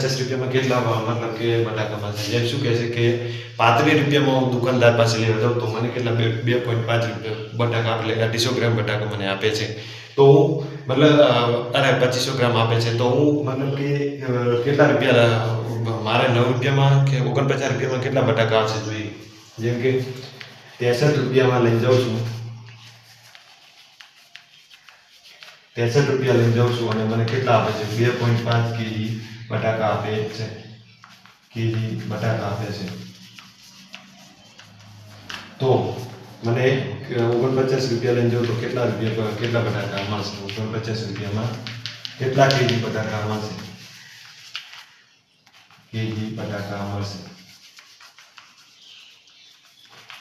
₹50 में કેટલા मतलब કે બટાકા મળશે? જેમ શું કહે છે કે ₹35 હું દુકાનદાર પાસે લેવા જાઉં તો મને કેટલા ₹2.5 બટાકા એટલે 250 ગ્રામ બટાકા મને આપે છે. તો હું મતલબ અરે 2500 ગ્રામ આપે છે તો હું મતલબ કે કેટલા રૂપિયા મારે ₹9 કે ₹49 કેટલા બટાકા આવશે જોઈએ. જેમ કે ₹63 લઈને જાઉં છું. ₹63 લઈને જાઉં છું અને મને કેટલા આપે છે? 2.5 કેજી બટાકા આપે છે. તો મને ₹49 લઈને જાઉં તો કેટલા બટાકા મળશે? ₹49 કેટલા કેજી બટાકા મળશે?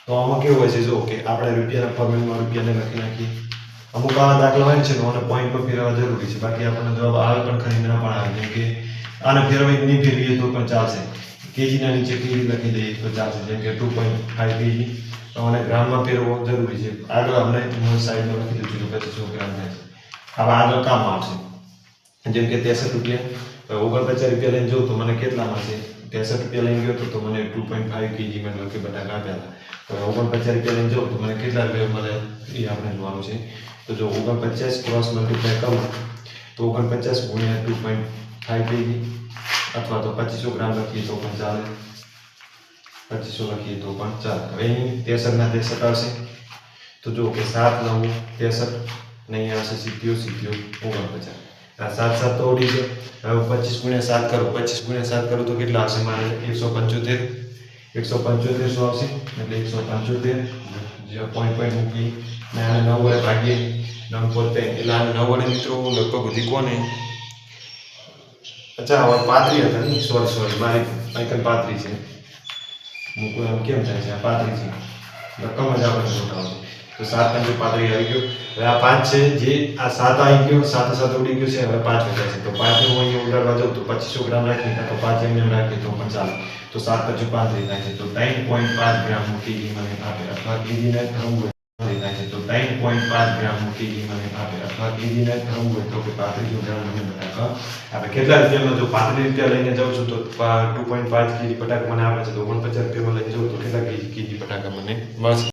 તો આમાં કેવું હોય છે જો કે આપણે રૂપિયાના ફોર્મેટમાં રૂપિયાને લખી નાખીએ. અમુક આવા દાખલા હોય છે ને આને પોઈન્ટમાં ફેરવવા જરૂરી છે. બાકી આપણને જવાબ આવે પણ ખરી ના પણ આવે. જેમ કે આને નહીં ફેરવીએ તો પણ ચાલશે. કેજીના નીચે કેજી લખી દઈએ તો ચાલશે. જેમ કે 2.5 કેજી તો આને ગ્રામમાં ફેરવવો જરૂરી છે. આગળ આપણે સાઈડમાં લખી દઈશું તો 2500 ગ્રામ થાય છે. હવે આગળ કામ આવશે. જેમ કે ₹63 ₹49 લઈને જાઉં તો મને કેટલા મળશે? ₹63 લઈને ગયો તો મને 2.5 કેજી મતલબ કે બટાકા આપ્યા હતા. તો ₹49 લઈને જાઉં તો મને કેટલા રૂપિયા મળે એ આપણે જોવાનું છે. તો જો 49 ક્રોસ મલ્ટીપ્લાય કરું તો 49 ગુણ્યા 2.5 કેજી અથવા તો 2500 ગ્રામ લખીએ તો પણ ચાલે. 2500 લખીએ તો પણ ચાલે. હવે અહીં 63 ના 63 આવશે. તો જો કે 7 9 63 નહીં આવશે. 70 49. આ 7 તો ઉડી છે. હવે 25 ગુણ્યા 7 કરું. 25 ગુણ્યા 7 કરું તો કેટલા આવશે મારે? 175 શું આવશે? એટલે 175 જે પોઈન્ટ મૂકી ને આને 9 વડે ભાગીએ 9 પોતે એટલે આને 9 વડે મિત્રો લગભગ બધી કોને અચ્છા હવે 35 હતા નહીં સોરી મારી આઈકન 35 છે. મૂકું એમ કેમ થાય છે? આ 35 છે. રકમ જ આપણે મોટા આવશે. તો 7 5 35 આવી ગયો. હવે આ 5 છે જે આ 7 આવી ગયો 7 ઉડી ગયું છે. હવે 5 વધ્યા છે. તો 5 હું અહીંયા ઉડાડવા જાઉં તો 2500 ગ્રામ રાખીએ તો 5 એમ રાખીએ તો પણ ચાલે. તો 7 5 35 થાય છે. તો 3.5 ગ્રામ કેજી મને આપે અથવા કેજીને થવું હોય થાય છે. તો 3.5 ગ્રામ કેજી મને આપે અથવા કેજીને થવું હોય તો કે 3500 ગ્રામ મને બટાકા આપે. કેટલા રૂપિયામાં? જો ₹35 લઈને જાઉં છું તો 2.5 કેજી બટાકા મને આપે છે. તો ₹49 લઈને જાઉં તો કેટલા કેજી બટાકા મને મળશે?